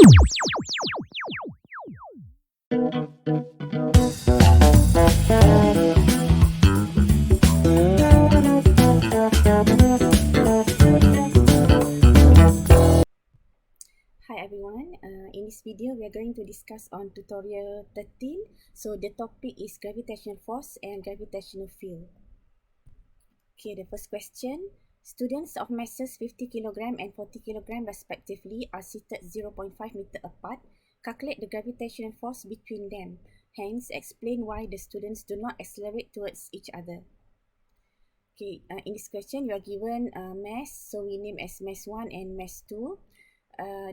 Hi everyone, in this video we are going to discuss on tutorial 13. So the topic is gravitational force and gravitational field. Okay, the first question. Students of masses 50 kg and 40 kg respectively are seated 0.5 meter apart. Calculate the gravitational force between them. Hence, explain why the students do not accelerate towards each other. Okay, in this question we are given mass, so we name as mass 1 and mass 2.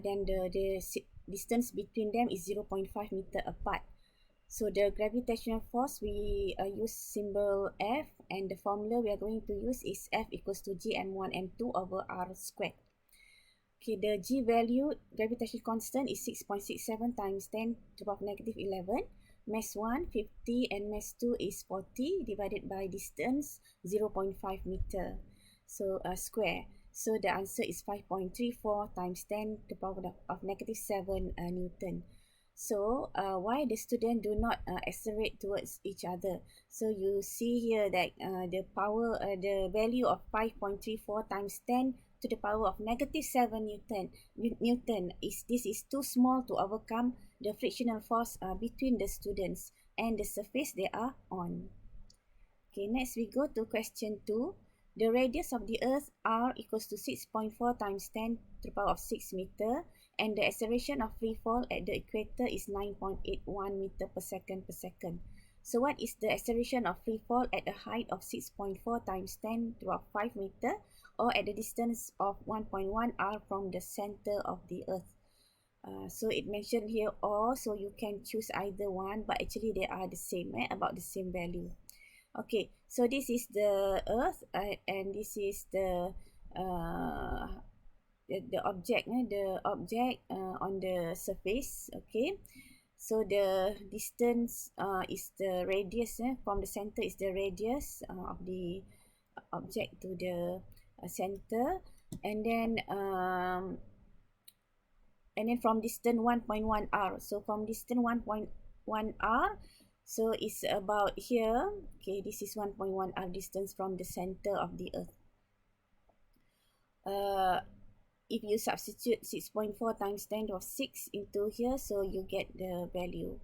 Then the distance between them is 0.5 meter apart. So the gravitational force, we use symbol F, and the formula we are going to use is F equals to Gm1 m2 over r squared. Okay, the G value, gravitational constant, is 6.67 times 10 to the power of negative 11. Mass 1, 50, and mass 2 is 40 divided by distance 0.5 meter. So square. So the answer is 5.34 times 10 to the power of negative 7 Newton. So why the student do not accelerate towards each other? So you see here that the value of 5.34 times 10 to the power of negative 7 Newton is too small to overcome the frictional force between the students and the surface they are on. Okay, next we go to question 2. The radius of the earth r equals to 6.4 times 10 to the power of 6 meter, and the acceleration of free fall at the equator is 9.81 meter per second per second. So what is the acceleration of free fall at a height of 6.4 times 10 to the power of 5 meter, or at the distance of 1.1 r from the center of the earth? So it mentioned here or, so you can choose either one, but actually they are the same, about the same value. Okay, so this is the earth and this is the object, on the surface. Okay, so the distance is the radius, from the center is the radius of the object to the center, and then from distance 1.1 r. So from distance 1.1 r, so it's about here. Okay, this is 1.1 r distance from the center of the earth. If you substitute 6.4 times 10 to the power of 6 into here, so you get the value.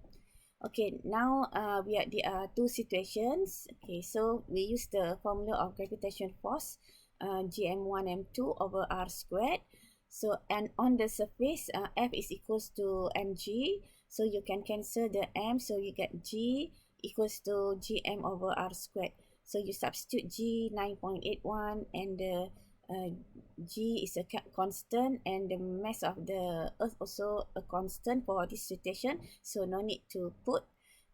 Okay, now there are two situations. Okay, so we use the formula of gravitational force, Gm1 m2 over r squared. So, and on the surface, F is equals to mg. So you can cancel the m, so you get G equals to Gm over r squared. So you substitute G 9.81, and the G is a constant, and the mass of the earth also a constant for this situation, so no need to put.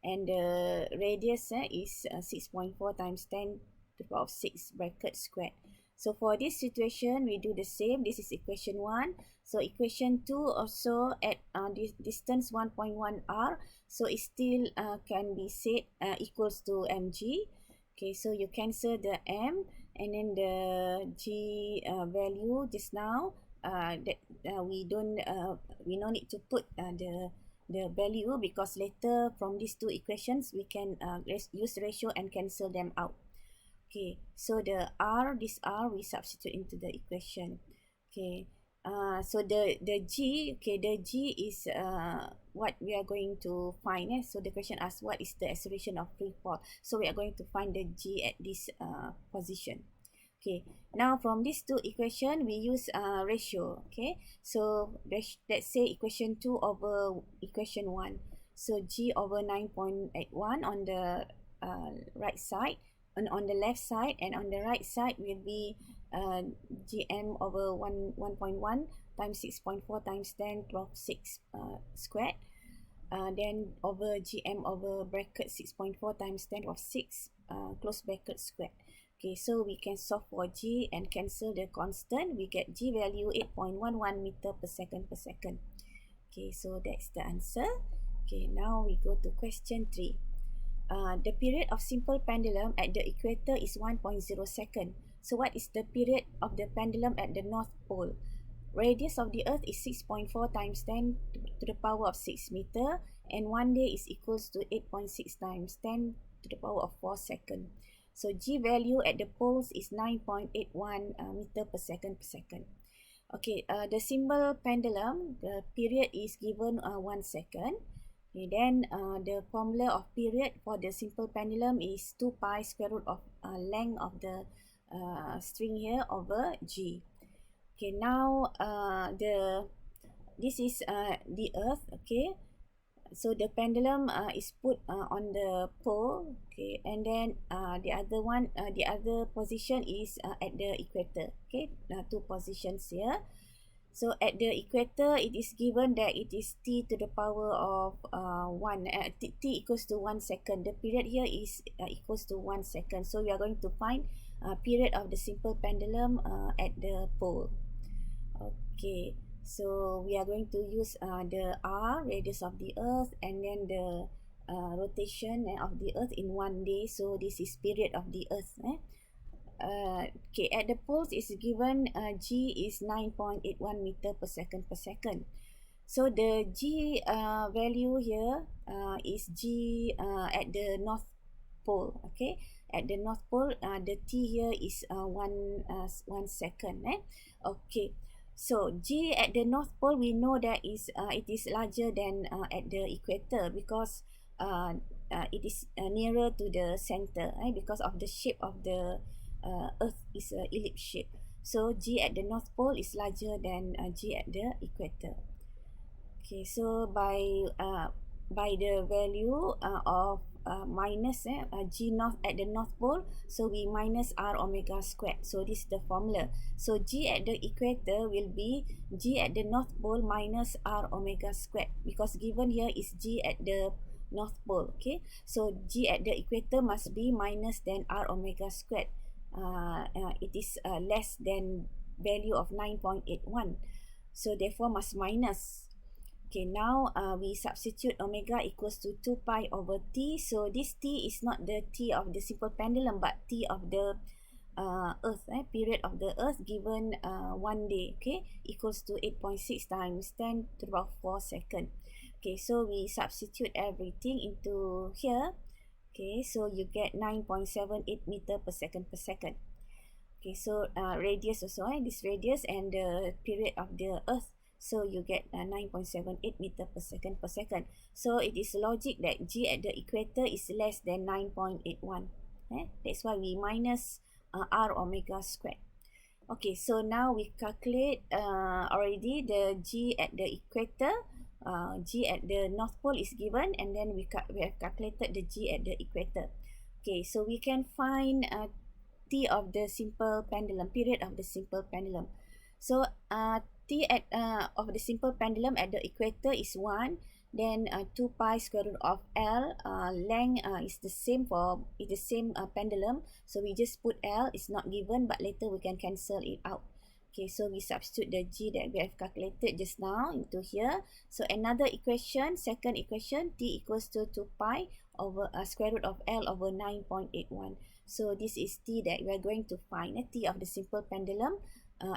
And the radius is 6.4 times 10 to the power of 6 bracket squared. So for this situation, we do the same. This is equation 1. So equation 2 also at this distance 1.1 r. So it still can be said equals to mg. Okay, so you cancel the m, and then the g value just now, we no need to put the value, because later from these two equations we can use ratio and cancel them out. Okay, so this r we substitute into the equation. Okay, so the g, okay, the g is what we are going to find. So the question asks what is the acceleration of free fall. So we are going to find the g at this position. Okay, now from these two equations we use ratio. Okay, so let's say equation 2 over equation 1. So g over 9.81 on the right side, and on the left side, and on the right side will be Gm over 1.1 times 6.4 times 10 to the power of 6 squared. Then over Gm over bracket 6.4 times 10 to the power of 6 close bracket squared. Okay, so we can solve for G and cancel the constant. We get G value 8.11 meter per second per second. Okay, so that's the answer. Okay, now we go to question 3. The period of simple pendulum at the equator is 1.0 second. So what is the period of the pendulum at the North Pole? radius of the Earth is 6.4 times 10 to the power of 6 meter, and 1 day is equals to 8.6 times 10 to the power of 4 seconds. So G value at the poles is 9.81 meter per second per second. Okay, the symbol pendulum, the period is given 1 second. Okay, then the formula of period for the simple pendulum is 2 pi square root of length of the string here over G. Okay, now this is the Earth. Okay, so the pendulum is put on the pole. Okay, and then the other position is at the equator. Okay, two positions here. So at the equator, it is given that it is t to the power of 1. T equals to 1 second. The period here is equals to 1 second. So we are going to find period of the simple pendulum at the pole. Okay, so we are going to use the R, radius of the Earth, and then the rotation of the Earth in 1 day. So this is period of the Earth. Okay, at the poles is given G is 9.81 meter per second per second. So the G value here is G at the North Pole. Okay, at the North Pole, the T here is 1 second. Okay, so G at the North Pole, we know that it is larger than at the equator, because it is nearer to the center, because of the shape of the Earth is a ellipse shape. So G at the North Pole is larger than G at the equator. Okay, so by the value of minus G north at the North Pole, so we minus R omega squared. So this is the formula. So G at the equator will be G at the North Pole minus R omega squared, because given here is G at the North Pole. Okay, so G at the equator must be minus than R omega squared. It is less than value of 9.81, so therefore must minus. Okay, now we substitute omega equals to 2 pi over t. So this t is not the t of the simple pendulum, but t of the Earth, period of the Earth given 1 day, okay, equals to 8.6 times 10 to the power 4 seconds. Okay, so we substitute everything into here. Okay, so you get 9.78 meter per second per second. Okay, so radius also, this radius and the period of the Earth. So you get 9.78 meter per second per second. So it is logic that G at the equator is less than 9.81. That's why we minus R omega squared. Okay, so now we calculate already the G at the equator. G at the North Pole is given, and then we have calculated the G at the equator. Okay, so we can find T of the simple pendulum, period of the simple pendulum. So T at of the simple pendulum at the equator is 1. Then 2 pi square root of L, length is the same for the same pendulum. So we just put L, it's not given, but later we can cancel it out. Okay, so we substitute the G that we have calculated just now into here. So another equation, second equation, T equals to 2 pi over square root of L over 9.81. So this is T that we are going to find, T of the simple pendulum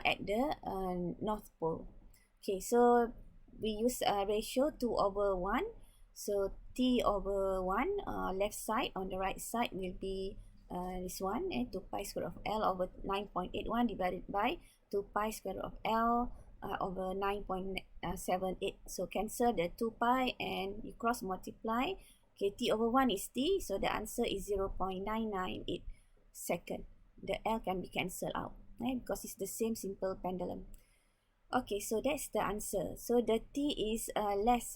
at the North Pole. Okay, so we use ratio 2 over 1. So T over 1, left side, on the right side will be this one, 2 pi square root of L over 9.81 divided by 2 pi square root of L over 9.78. So cancel the 2 pi and you cross multiply. Okay, T over 1 is T, so the answer is 0.998 second. The L can be cancelled out, because it's the same simple pendulum. Okay, so that's the answer. So the T is less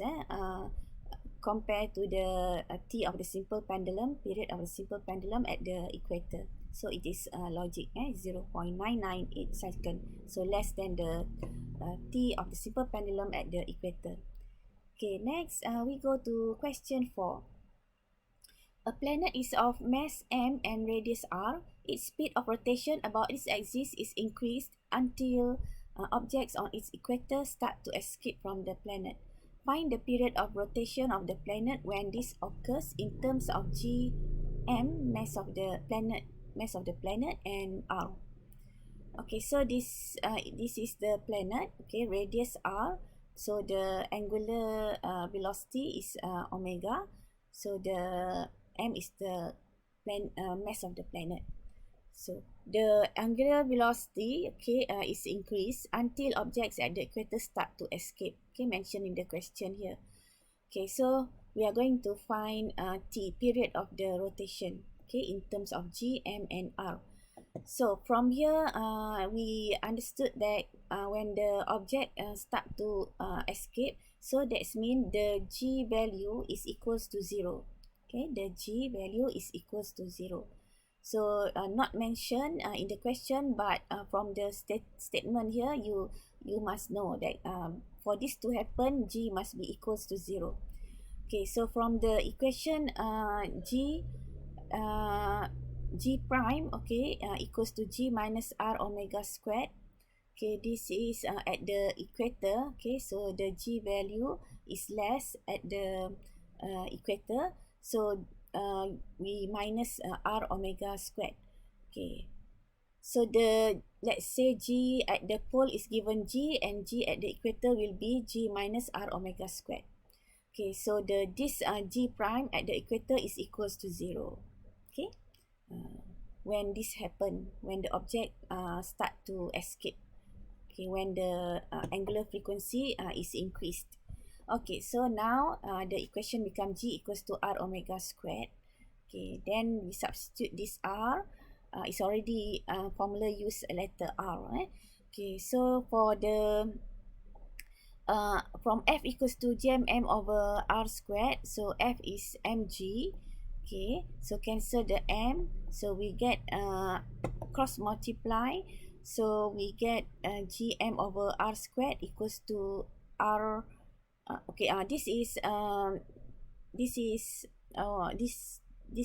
compared to the T of the simple pendulum, period of the simple pendulum at the equator. So it is logic, 0.998 second. So less than the T of the simple pendulum at the equator. Okay, next we go to question 4. A planet is of mass m and radius r. Its speed of rotation about its axis is increased until objects on its equator start to escape from the planet. Find the period of rotation of the planet when this occurs in terms of g, m, mass of the planet, and r. Okay, so this is the planet. Okay, radius r. So the angular velocity is omega. So the m is the mass of the planet. So the angular velocity, okay, is increased until objects at the equator start to escape. Okay, mentioned in the question here. Okay, so we are going to find t period of the rotation. Okay, in terms of g, m, and r. So from here, we understood that when the object start to escape, so that's mean the g value is equals to 0. Okay, the g value is equals to 0. So not mentioned in the question, but from the statement here, you must know that for this to happen, g must be equals to 0. Okay, so from the equation, uh, g prime, okay, equals to g minus r omega squared. Okay, this is at the equator. Okay, so the g value is less at the equator. So we minus r omega squared. Okay, so let's say g at the pole is given g, and g at the equator will be g minus r omega squared. Okay, so this g prime at the equator is equals to 0. Okay, when this happen, when the object start to escape. Okay, when the angular frequency is increased. Okay, so now the equation become g equals to r omega squared. Okay, then we substitute this r. It's already formula use a letter r. Okay, so for the from f equals to gmm over r squared, so f is mg. Okay, so cancel the m, so we get cross multiply, so we get gm over r squared equals to r. Okay, this is this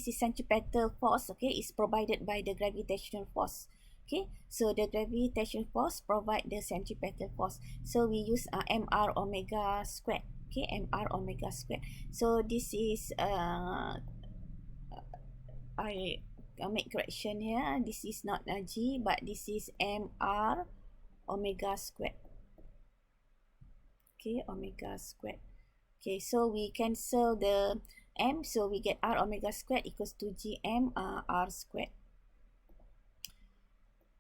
is centripetal force. Okay, is provided by the gravitational force. Okay, so the gravitational force provide the centripetal force, so we use mr omega squared. Okay, mr omega squared. So this is I make correction here. This is not g, but this is mr omega squared. Okay, omega squared. Okay, so we cancel the m, so we get r omega squared equals to gm r squared.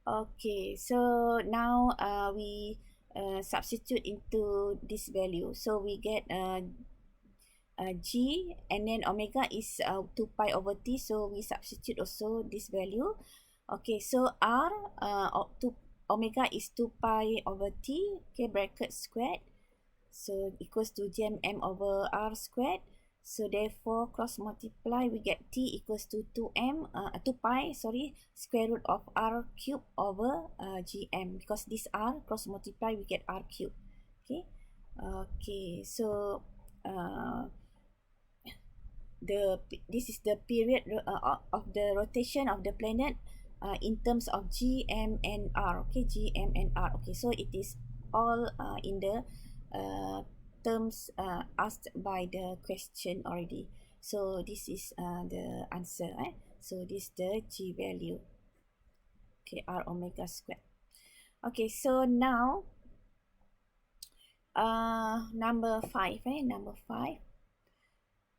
Okay, so now we substitute into this value. So we get g, and then omega is 2 pi over t, so we substitute also this value. Okay, so r, omega is 2 pi over t, okay, bracket squared. So equals to gm over r squared. So therefore cross multiply, we get t equals to 2 pi, sorry, square root of r cube over gm, because this r cross multiply, we get r cube. Okay, okay, so this is the period of the rotation of the planet in terms of gm and r. Okay, gm and r. Okay, so it is all in the terms asked by the question already. So this is the answer. So this is the g value. Okay, r omega squared. Okay, so now number 5. Number 5.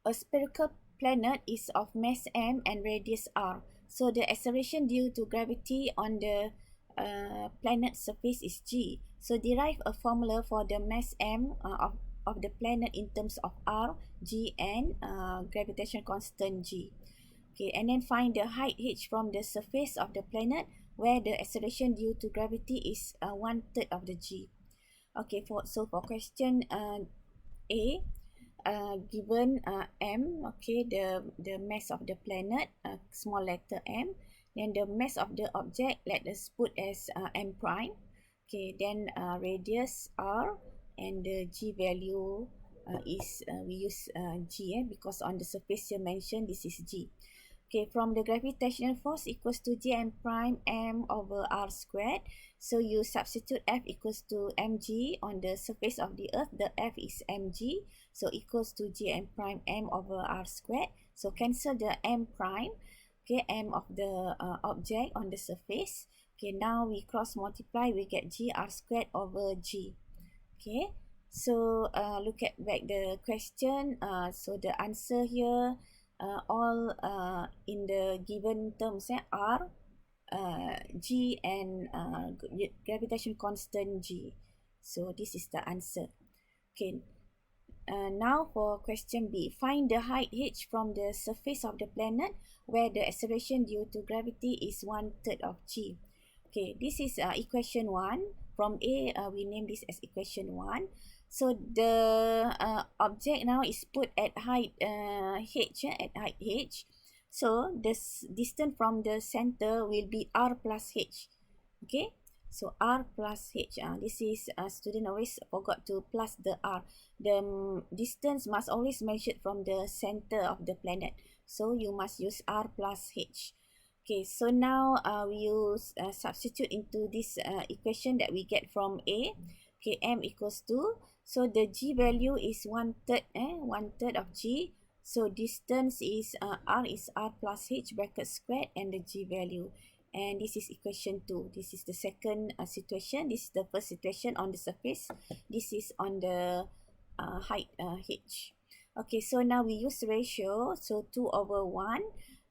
A spherical planet is of mass m and radius r. So the acceleration due to gravity on the planet surface is g. So derive a formula for the mass m of the planet in terms of r, g, and gravitational constant g. Okay, and then find the height h from the surface of the planet where the acceleration due to gravity is 1/3 of the g. Okay, for question A, given m, okay, the mass of the planet, small letter m, then the mass of the object, let us put as m prime. Okay, then radius r, and the g value is we use g, because on the surface here mentioned this is g. Okay, from the gravitational force equals to gm prime m over r squared. So you substitute F equals to mg on the surface of the earth. The F is mg, so equals to gm prime m over r squared. So cancel the m prime, okay, m of the object on the surface. Okay, now we cross multiply, we get g r squared over g. Okay, so look at back the question. So the answer here, all in the given terms, r, g, and gravitational constant g. So this is the answer. Okay, now for question B. Find the height h from the surface of the planet where the acceleration due to gravity is 1/3 of g. Okay, this is equation 1. From A, we name this as equation 1. So the object now is put at height h, at height h. So the distance from the center will be r plus h. Okay, so r plus h. This is student always forgot to plus the r. The distance must always measured from the center of the planet. So you must use r plus h. Okay, so now we use substitute into this equation that we get from A. Okay, m equals 2. So the g value is 1/3, 1/3 of g. So distance is r is r plus h bracket squared and the g value. And this is equation 2. This is the second situation. This is the first situation on the surface. This is on the height h. Okay, so now we use ratio. So 2/1.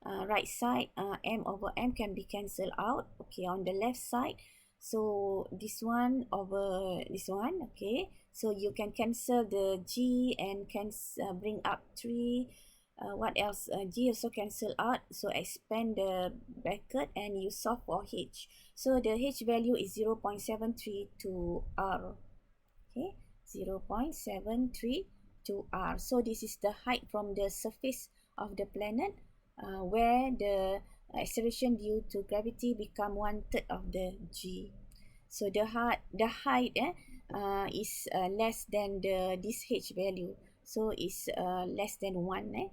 Right side, m over m can be cancelled out. Okay, on the left side, so this one over this one. Okay, so you can cancel the g and can bring up 3. What else? G also cancel out, so expand the bracket and you solve for h. So the h value is 0.732 r. Okay, 0.732 r. So this is the height from the surface of the planet where the acceleration due to gravity become 1/3 of the g. So the height is less than this h value. So it's less than 1.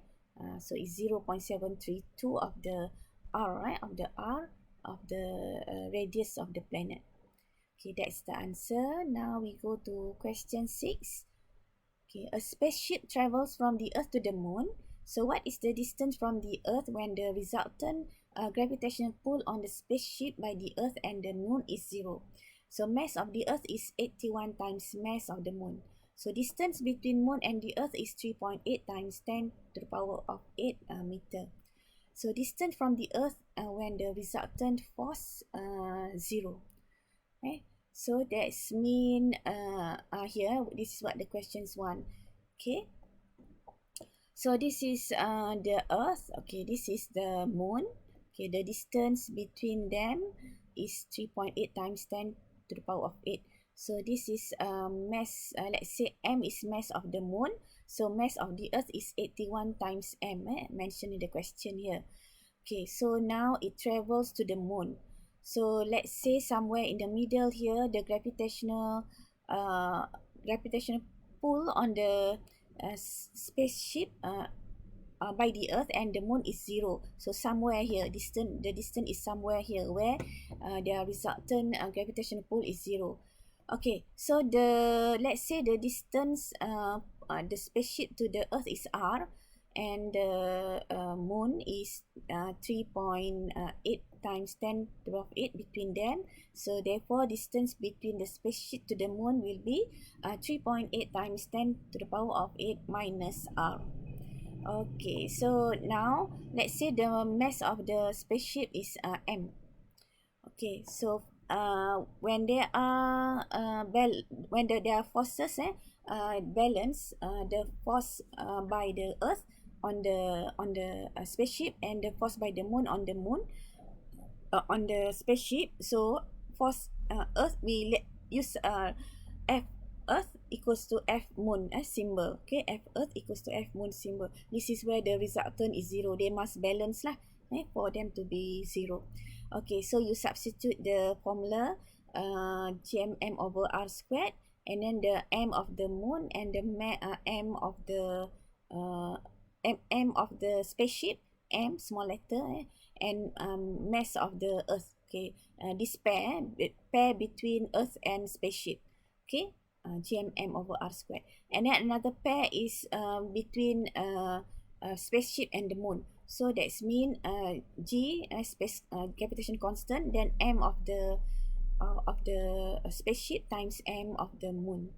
So it's 0.732 of the r, right? Of the r of the radius of the planet. Okay, that's the answer. Now we go to question 6. Okay, a spaceship travels from the Earth to the Moon. So what is the distance from the Earth when the resultant gravitational pull on the spaceship by the Earth and the Moon is 0? So mass of the Earth is 81 times mass of the Moon. So distance between Moon and the Earth is 3.8 times 10 to the power of 8 meter. So distance from the Earth when the resultant force 0. Okay, so that's mean here, this is what the questions want. Okay, so this is the Earth. Okay, this is the Moon. Okay, the distance between them is 3.8 times 10 to the power of 8. So this is mass, let's say m is mass of the Moon. So mass of the Earth is 81 times m, mentioned in the question here. Okay, so now it travels to the Moon. So let's say somewhere in the middle here, the gravitational pull on the spaceship by the Earth and the Moon is 0. So somewhere here, the distance is somewhere here where the resultant gravitational pull is 0. Okay, so let's say the distance the spaceship to the Earth is r, and the Moon is 3.8 times 10 to the power of 8 between them. So therefore distance between the spaceship to the Moon will be 3.8 times 10 to the power of 8 minus r. Okay, so now let's say the mass of the spaceship is m. Okay, so when there are there are forces balance, the force by the Earth on the spaceship and the force by the Moon on the on the spaceship. So force Earth, we use F Earth equals to F Moon symbol. Okay, F Earth equals to F Moon symbol. This is where the resultant is 0. They must balance lah for them to be 0. Okay, so you substitute the formula gmm over r squared, and then the m of the Moon and the m of the m of the spaceship, m small letter, and mass of the Earth. Okay, this pair between Earth and spaceship. Okay, gmm over r squared, and then another pair is between spaceship and the Moon. So that's mean G space gravitational constant, then M of the spaceship times M of the moon.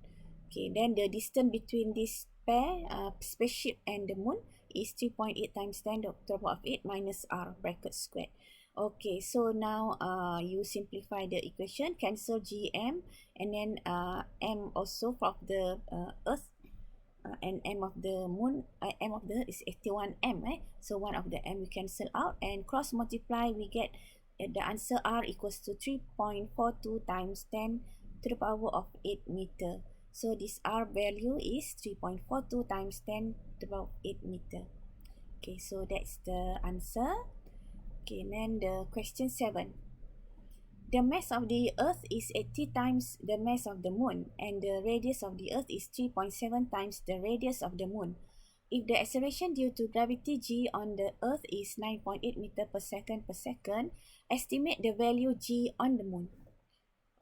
Okay, then the distance between this pair, spaceship and the moon, is 3.8 times 10 to the power of 8 minus r bracket squared. Okay, so now you simplify the equation, cancel gm, and then m also for the earth, and m of the moon, m of the is 81 m, right? So one of the m we cancel out and cross multiply, we get the answer r equals to 3.42 times 10 to the power of 8 meter. So this r value is 3.42 times 10 to the power of 8 meter. Okay, so that's the answer. Okay, and then the question 7. The mass of the Earth is 80 times the mass of the Moon, and the radius of the Earth is 3.7 times the radius of the Moon. If the acceleration due to gravity g on the Earth is 9.8 meter per second, estimate the value g on the Moon.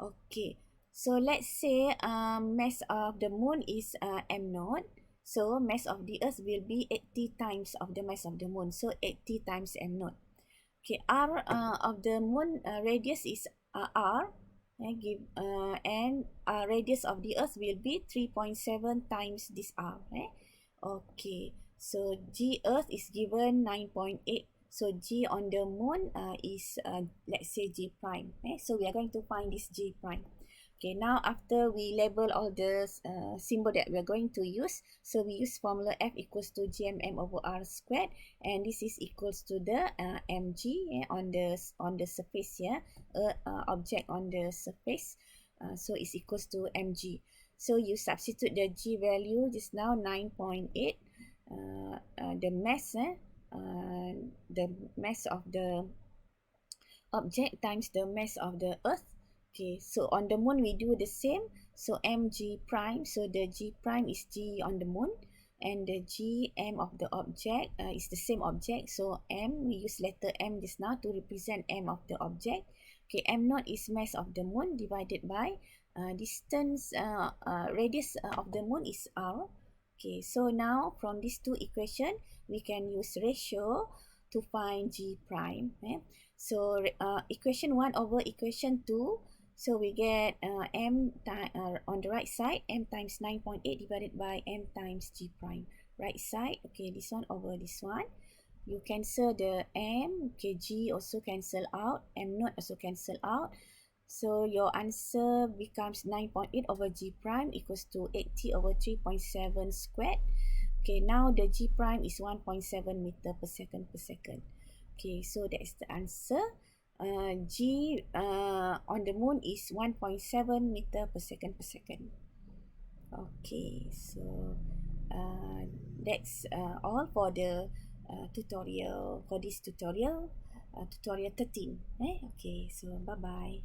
Okay, so let's say mass of the Moon is m naught. So mass of the Earth will be 80 times of the mass of the Moon. So 80 times m naught. Okay, r of the moon radius is r, and radius of the earth will be 3.7 times this r. Okay, so g earth is given 9.8. So g on the moon is let's say g prime. So we are going to find this g prime. Okay, now after we label all the symbol that we're going to use, so we use formula F equals to GMM over R squared, and this is equals to the mg on the surface here, object on the surface, so it's equals to mg. So you substitute the g value just now 9.8, the mass of the object times the mass of the earth. Okay, so on the moon we do the same. So mg prime, so the g prime is g on the moon, and the g m of the object is the same object. So m, we use letter m just now to represent m of the object. Okay, m naught is mass of the moon divided by distance, radius of the moon is r. Okay, so now from these two equation we can use ratio to find g prime. So equation 1 over equation 2, so we get m on the right side, m times 9.8 divided by m times g prime. Right side, okay, this one over this one. You cancel the m, okay, g also cancel out, m naught also cancel out. So your answer becomes 9.8 over g prime equals to 80 over 3.7 squared. Okay, now the g prime is 1.7 meter per second per second. Okay, so that's the answer. G on the moon is 1.7 meter per second per second. Okay, so that's all for the tutorial, for this tutorial, tutorial 13. Okay, so bye bye.